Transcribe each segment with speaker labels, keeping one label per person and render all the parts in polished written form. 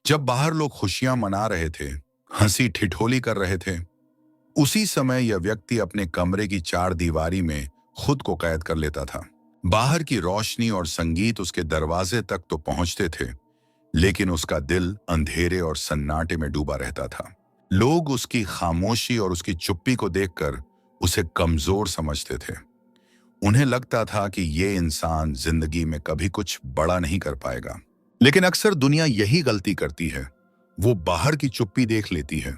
Speaker 1: जब बाहर लोग खुशियां मना रहे थे, हंसी ठिठोली कर रहे थे, उसी समय यह व्यक्ति अपने कमरे की चार दीवारी में खुद को कैद कर लेता था। बाहर की रोशनी और संगीत उसके दरवाजे तक तो पहुंचते थे, लेकिन उसका दिल अंधेरे और सन्नाटे में डूबा रहता था। लोग उसकी खामोशी और उसकी चुप्पी को देखकर उसे कमजोर समझते थे। उन्हें लगता था कि ये इंसान जिंदगी में कभी कुछ बड़ा नहीं कर पाएगा। लेकिन अक्सर दुनिया यही गलती करती है। वो बाहर की चुप्पी देख लेती है,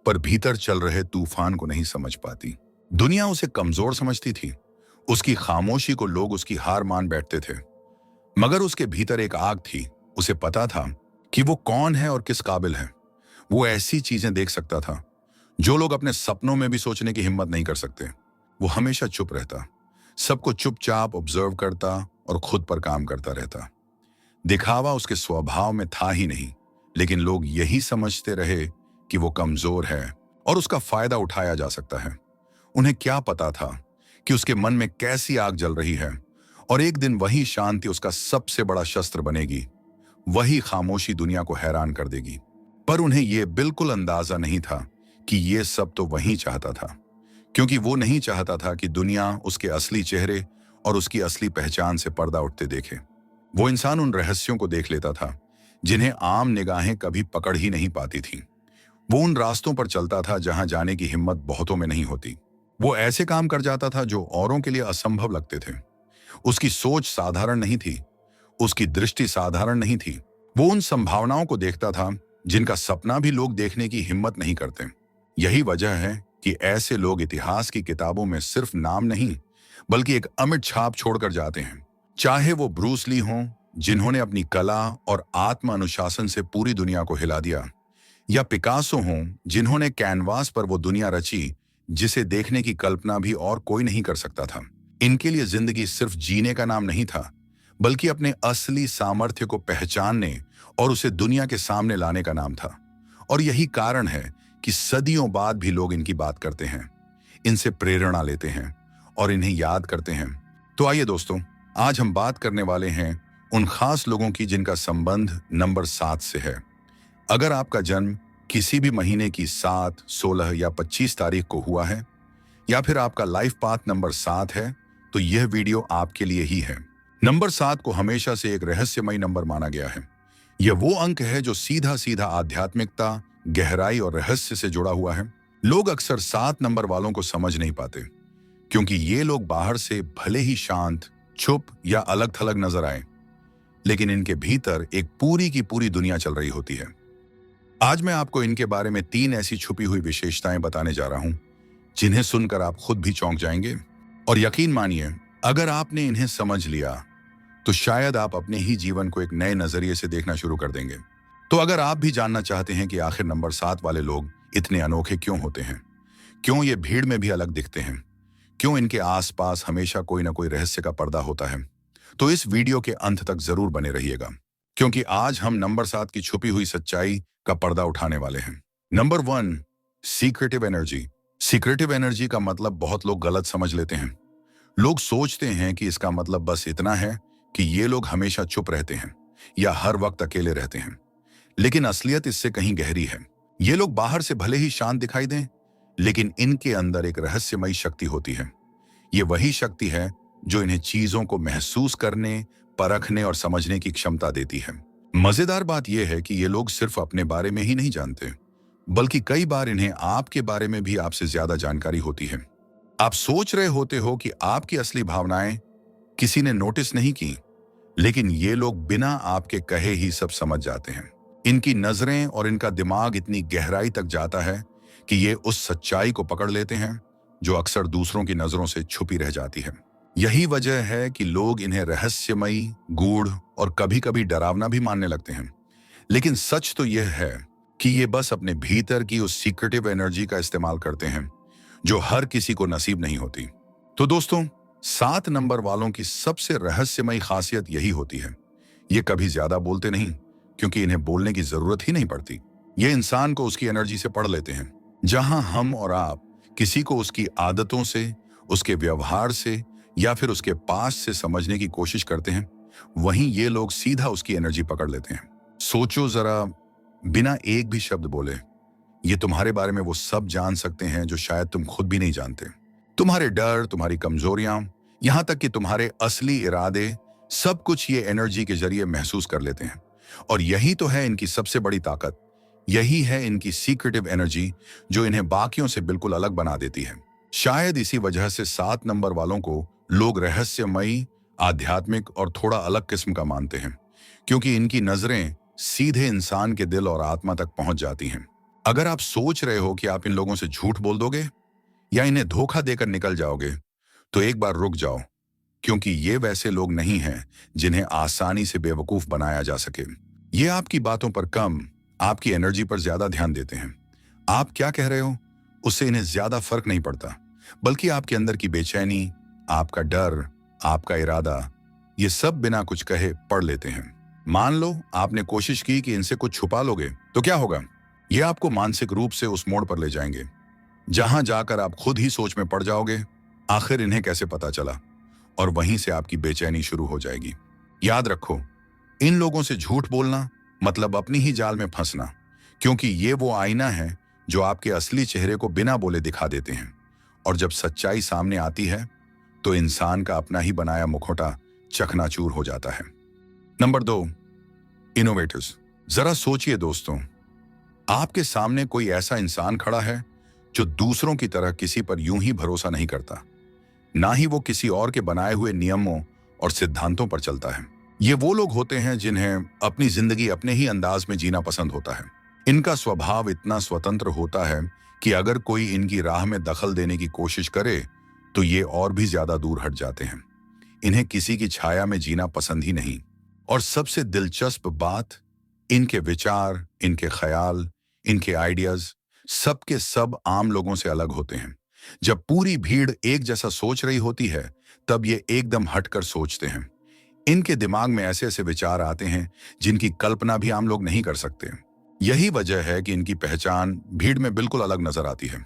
Speaker 1: पर भीतर चल रहे तूफान को नहीं समझ पाती। दुनिया उसे कमजोर समझती थी। उसकी खामोशी को लोग उसकी हार मान बैठते थे। मगर उसके भीतर एक आग थी। उसे पता था कि वो कौन है और किस काबिल है। वो ऐसी चीजें देख सकता था जो लोग अपने सपनों में भी सोचने की हिम्मत नहीं कर सकते। वो हमेशा चुप रहता, सबको चुपचाप ऑब्जर्व करता और खुद पर काम करता रहता। दिखावा उसके स्वभाव में था ही नहीं, लेकिन लोग यही समझते रहे कि वो कमजोर है और उसका फायदा उठाया जा सकता है। उन्हें क्या पता था कि उसके मन में कैसी आग जल रही है, और एक दिन वही शांति उसका सबसे बड़ा शस्त्र बनेगी। वही खामोशी दुनिया को हैरान कर देगी। पर उन्हें यह बिल्कुल अंदाजा नहीं था कि ये सब तो वही चाहता था, क्योंकि वो नहीं चाहता था कि दुनिया उसके असली चेहरे और उसकी असली पहचान से पर्दा उठते देखे। वो इंसान उन रहस्यों को देख लेता था जिन्हें आम निगाहें कभी पकड़ ही नहीं पाती थीं। वो उन रास्तों पर चलता था जहां जाने की हिम्मत बहुतों में नहीं होती। वो ऐसे काम कर जाता था जो औरों के लिए असंभव लगते थे। उसकी सोच साधारण नहीं थी, उसकी दृष्टि साधारण नहीं थी। वो उन संभावनाओं को देखता था जिनका सपना भी लोग देखने की हिम्मत नहीं करते। यही वजह है कि ऐसे लोग इतिहास की किताबों में सिर्फ नाम नहीं, बल्कि एक अमिट छाप छोड़कर जाते हैं। चाहे वो ब्रूस ली हों, जिन्होंने अपनी कला और आत्म अनुशासन से पूरी दुनिया को हिला दिया, या पिकासो हों, जिन्होंने कैनवास पर वो दुनिया रची जिसे देखने की कल्पना भी और कोई नहीं कर सकता था। इनके लिए जिंदगी सिर्फ जीने का नाम नहीं था, बल्कि अपने असली सामर्थ्य को पहचानने और उसे दुनिया के सामने लाने का नाम था। और यही कारण है कि सदियों बाद भी लोग इनकी बात करते हैं, इनसे प्रेरणा लेते हैं और इन्हें याद करते हैं। तो आइए दोस्तों, आज हम बात करने वाले हैं उन खास लोगों की जिनका संबंध नंबर 7 से है। अगर आपका जन्म किसी भी महीने की 7, 16 या 25 तारीख को हुआ है, या फिर आपका लाइफ पाथ नंबर 7 है, तो यह वीडियो आपके लिए ही है। नंबर 7 को हमेशा से एक रहस्यमयी नंबर माना गया है। यह वो अंक है जो सीधा सीधा आध्यात्मिकता, गहराई और रहस्य से जुड़ा हुआ है। लोग अक्सर 7 नंबर वालों को समझ नहीं पाते, क्योंकि ये लोग बाहर से भले ही शांत, चुप या अलग थलग नजर आए, लेकिन इनके भीतर एक पूरी की पूरी दुनिया चल रही होती है। आज मैं आपको इनके बारे में 3 ऐसी छुपी हुई विशेषताएं बताने जा रहा हूं, जिन्हें सुनकर आप खुद भी चौंक जाएंगे। और यकीन मानिए, अगर आपने इन्हें समझ लिया, तो शायद आप अपने ही जीवन को एक नए नजरिए से देखना शुरू कर देंगे। तो अगर आप भी जानना चाहते हैं कि आखिर नंबर 7 वाले लोग इतने अनोखे क्यों होते हैं, क्यों ये भीड़ में भी अलग दिखते हैं, क्यों इनके आसपास हमेशा कोई ना कोई रहस्य का पर्दा होता है, तो इस वीडियो के अंत तक जरूर बने रहिएगा, क्योंकि आज हम नंबर 7 की छुपी हुई सच्चाई का पर्दा उठाने वाले हैं। Number 1, secretive energy. Secretive energy का मतलब बहुत लोग गलत समझ लेते हैं। लोग सोचते हैं कि इसका मतलब बस इतना है कि ये लोग हमेशा चुप रहते हैं या हर वक्त अकेले रहते हैं, लेकिन असलियत इससे कहीं गहरी है। ये लोग बाहर से भले ही शांत दिखाई दें, लेकिन इनके अंदर एक रहस्यमयी शक्ति होती है। ये वही शक्ति है जो इन्हें चीजों को महसूस करने, परखने और समझने की क्षमता देती है। मजेदार बात यह है कि ये लोग सिर्फ अपने बारे में ही नहीं जानते, बल्कि कई बार इन्हें आपके बारे में भी आपसे ज्यादा जानकारी होती है। आप सोच रहे होते हो कि आपकी असली भावनाएं किसी ने नोटिस नहीं की, लेकिन ये लोग बिना आपके कहे ही सब समझ जाते हैं। इनकी नजरें और इनका दिमाग इतनी गहराई तक जाता है कि ये उस सच्चाई को पकड़ लेते हैं जो अक्सर दूसरों की नजरों से छुपी रह जाती है। यही वजह है कि लोग इन्हें रहस्यमयी, गूढ़ और कभी कभी डरावना भी मानने लगते हैं। लेकिन सच तो यह है कि ये बस अपने भीतर की उस सीक्रेटिव एनर्जी का इस्तेमाल करते हैं जो हर किसी को नसीब नहीं होती। तो दोस्तों, 7 नंबर वालों की सबसे रहस्यमयी खासियत यही होती है। ये कभी ज्यादा बोलते नहीं, क्योंकि इन्हें बोलने की जरूरत ही नहीं पड़ती। ये इंसान को उसकी एनर्जी से पढ़ लेते हैं। जहां हम और आप किसी को उसकी आदतों से, उसके व्यवहार से या फिर उसके पास से समझने की कोशिश करते हैं, वहीं ये लोग सीधा उसकी एनर्जी पकड़ लेते हैं। सोचो जरा, बिना एक भी शब्द बोले। ये तुम्हारे बारे में वो सब जान सकते हैं जो शायद तुम खुद भी नहीं जानते। तुम्हारे डर, तुम्हारी कमजोरियां, यहां तक कि तुम्हारे असली इरादे, सब कुछ ये एनर्जी के जरिए महसूस कर लेते हैं। और यही तो है इनकी सबसे बड़ी ताकत। यही है इनकी सीक्रेटिव एनर्जी जो इन्हें बाकियों से बिल्कुल अलग बना देती है। शायद इसी वजह से 7 नंबर वालों को लोग रहस्यमयी, आध्यात्मिक और थोड़ा अलग किस्म का मानते हैं, क्योंकि इनकी नजरें सीधे इंसान के दिल और आत्मा तक पहुंच जाती हैं। अगर आप सोच रहे हो कि आप इन लोगों से झूठ बोल दोगे या इन्हें धोखा देकर निकल जाओगे, तो एक बार रुक जाओ, क्योंकि ये वैसे लोग नहीं हैं जिन्हें आसानी से बेवकूफ बनाया जा सके। ये आपकी बातों पर कम, आपकी एनर्जी पर ज्यादा ध्यान देते हैं। आप क्या कह रहे हो उससे इन्हें ज्यादा फर्क नहीं पड़ता, बल्कि आपके अंदर की बेचैनी, आपका डर, आपका इरादा, ये सब बिना कुछ कहे पढ़ लेते हैं। मान लो आपने कोशिश की कि इनसे कुछ छुपा लोगे, तो क्या होगा? ये आपको मानसिक रूप से उस मोड़ पर ले जाएंगे जहां जाकर आप खुद ही सोच में पड़ जाओगे, आखिर इन्हें कैसे पता चला, और वहीं से आपकी बेचैनी शुरू हो जाएगी। याद रखो, इन लोगों से झूठ बोलना मतलब अपनी ही जाल में फंसना, क्योंकि ये वो आईना है जो आपके असली चेहरे को बिना बोले दिखा देते हैं। और जब सच्चाई सामने आती है तो इंसान का अपना ही बनाया मुखौटा चकनाचूर हो जाता है। Number 2, innovators. जरा सोचिए दोस्तों, आपके सामने कोई ऐसा इंसान खड़ा है जो दूसरों की तरह किसी पर यूं ही भरोसा नहीं करता, ना ही वो किसी और के बनाए हुए नियमों और सिद्धांतों पर चलता है। ये वो लोग होते हैं जिन्हें अपनी जिंदगी अपने ही अंदाज में जीना पसंद होता है। इनका स्वभाव इतना स्वतंत्र होता है कि अगर कोई इनकी राह में दखल देने की कोशिश करे तो ये और भी ज्यादा दूर हट जाते हैं। इन्हें किसी की छाया में जीना पसंद ही नहीं। और सबसे दिलचस्प बात, इनके विचार, इनके ख्याल, इनके आइडियाज सबके सब आम लोगों से अलग होते हैं। जब पूरी भीड़ एक जैसा सोच रही होती है, तब ये एकदम हटकर सोचते हैं। इनके दिमाग में ऐसे ऐसे विचार आते हैं जिनकी कल्पना भी आम लोग नहीं कर सकते। यही वजह है कि इनकी पहचान भीड़ में बिल्कुल अलग नजर आती है।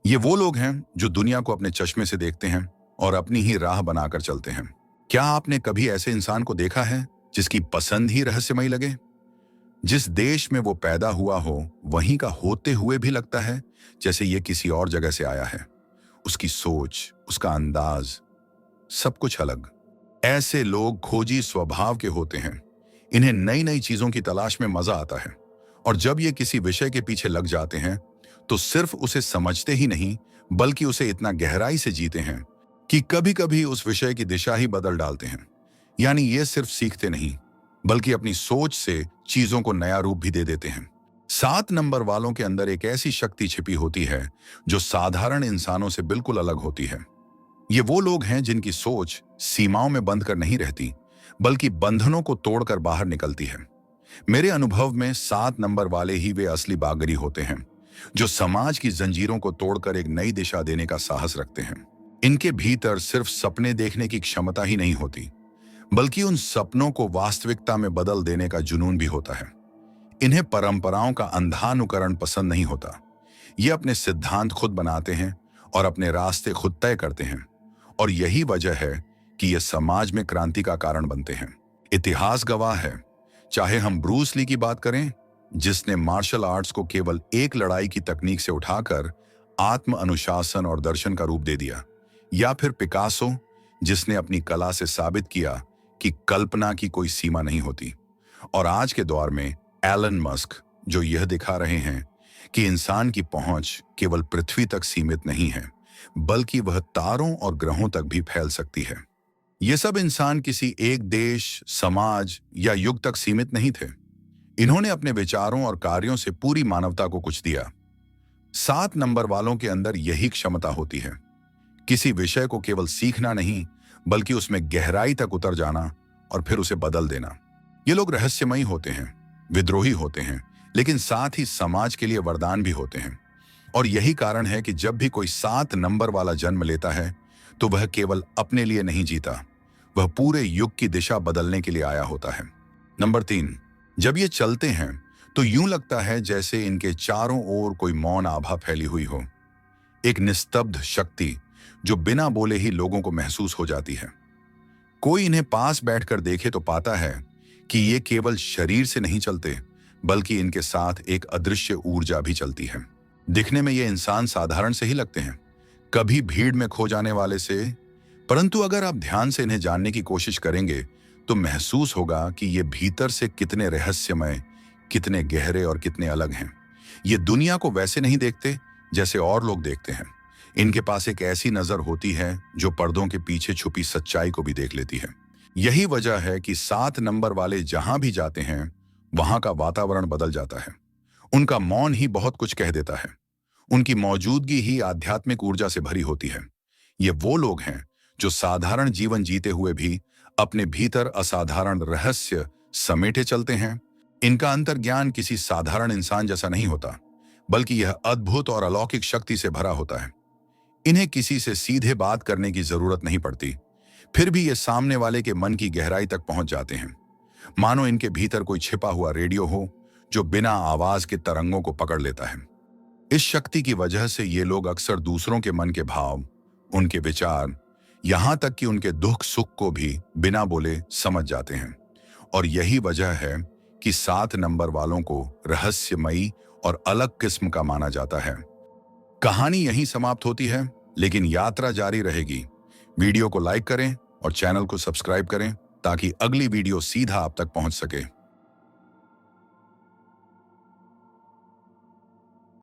Speaker 1: ये वो लोग हैं जो दुनिया को अपने चश्मे से देखते हैं और अपनी ही राह बनाकर चलते हैं। क्या आपने कभी ऐसे इंसान को देखा है जिसकी पसंद ही रहस्यमयी लगे? जिस देश में वो पैदा हुआ हो, वहीं का होते हुए भी लगता है जैसे ये किसी और जगह से आया है। उसकी सोच, उसका अंदाज, सब कुछ अलग। ऐसे लोग खोजी स्वभाव के होते हैं। इन्हें नई नई चीजों की तलाश में मजा आता है, और जब ये किसी विषय के पीछे लग जाते हैं तो सिर्फ उसे समझते ही नहीं, बल्कि उसे इतना गहराई से जीते हैं कि कभी कभी उस विषय की दिशा ही बदल डालते हैं। यानी ये सिर्फ सीखते नहीं, बल्कि अपनी सोच से चीजों को नया रूप भी दे देते हैं। 7 नंबर वालों के अंदर एक ऐसी शक्ति छिपी होती है जो साधारण इंसानों से बिल्कुल अलग होती है। ये वो लोग हैं जिनकी सोच सीमाओं में बंद कर नहीं रहती, बल्कि बंधनों को तोड़कर बाहर निकलती है। मेरे अनुभव में 7 नंबर वाले ही वे असली बागरी होते हैं, जो समाज की जंजीरों को तोड़कर एक नई दिशा देने का साहस रखते हैं। इनके भीतर सिर्फ सपने देखने की क्षमता ही नहीं होती, बल्कि उन सपनों को वास्तविकता में बदल देने का जुनून भी होता है। इन्हें परंपराओं का अंधा अनुकरण पसंद नहीं होता। ये अपने सिद्धांत खुद बनाते हैं और अपने रास्ते खुद तय करते हैं, और यही वजह है कि ये समाज में क्रांति का कारण बनते हैं। इतिहास गवाह है, चाहे हम ब्रूस ली की बात करें, जिसने मार्शल आर्ट्स को केवल एक लड़ाई की तकनीक से उठाकर आत्म अनुशासन और दर्शन का रूप दे दिया, या फिर पिकासो, जिसने अपनी कला से साबित किया कि कल्पना की कोई सीमा नहीं होती, और आज के दौर में एलन मस्क, जो यह दिखा रहे हैं कि इंसान की पहुंच केवल पृथ्वी तक सीमित नहीं है, बल्कि वह तारों और ग्रहों तक भी फैल सकती है। ये सब इंसान किसी एक देश, समाज या युग तक सीमित नहीं थे। इन्होंने अपने विचारों और कार्यों से पूरी मानवता को कुछ दिया। 7 नंबर वालों के अंदर यही क्षमता होती है, किसी विषय को केवल सीखना नहीं, बल्कि उसमें गहराई तक उतर जाना और फिर उसे बदल देना। ये लोग रहस्यमयी होते हैं, विद्रोही होते हैं, लेकिन साथ ही समाज के लिए वरदान भी होते हैं। और यही कारण है कि जब भी कोई 7 नंबर वाला जन्म लेता है तो वह केवल अपने लिए नहीं जीता, वह पूरे युग की दिशा बदलने के लिए आया होता है। नंबर 3, जब ये चलते हैं तो यूं लगता है जैसे इनके चारों ओर कोई मौन आभा फैली हुई हो, एक निस्तब्ध शक्ति जो बिना बोले ही लोगों को महसूस हो जाती है। कोई इन्हें पास बैठकर देखे तो पाता है कि ये केवल शरीर से नहीं चलते, बल्कि इनके साथ एक अदृश्य ऊर्जा भी चलती है। दिखने में ये इंसान साधारण से ही लगते हैं, कभी भीड़ में खो जाने वाले से, परंतु अगर आप ध्यान से इन्हें जानने की कोशिश करेंगे तो महसूस होगा कि ये भीतर से कितने रहस्यमय, कितने गहरे और कितने अलग हैं। ये दुनिया को वैसे नहीं देखते जैसे और लोग देखते हैं। इनके पास एक ऐसी नजर होती है जो पर्दों के पीछे छुपी सच्चाई को भी देख लेती है। यही वजह है कि 7 नंबर वाले जहां भी जाते हैं वहां का वातावरण बदल जाता है। उनका मौन ही बहुत कुछ कह देता है। उनकी मौजूदगी ही आध्यात्मिक ऊर्जा से भरी होती है। ये वो लोग हैं जो साधारण जीवन जीते हुए भी अपने भीतर असाधारण रहस्य समेटे चलते हैं। इनका अंतर्ज्ञान किसी साधारण इंसान जैसा नहीं होता, बल्कि यह अद्भुत और अलौकिक शक्ति से भरा होता है। इन्हें किसी से सीधे बात करने की जरूरत नहीं पड़ती, फिर भी ये सामने वाले के मन की गहराई तक पहुंच जाते हैं। मानो इनके भीतर कोई छिपा हुआ रेडियो हो जो बिना आवाज के तरंगों को पकड़ लेता है। इस शक्ति की वजह से ये लोग अक्सर दूसरों के मन के भाव, उनके विचार, यहां तक कि उनके दुख सुख को भी बिना बोले समझ जाते हैं। और यही वजह है कि 7 नंबर वालों को रहस्यमयी और अलग किस्म का माना जाता है। कहानी यहीं समाप्त होती है, लेकिन यात्रा जारी रहेगी। वीडियो को लाइक करें और चैनल को सब्सक्राइब करें ताकि अगली वीडियो सीधा आप तक पहुंच सके।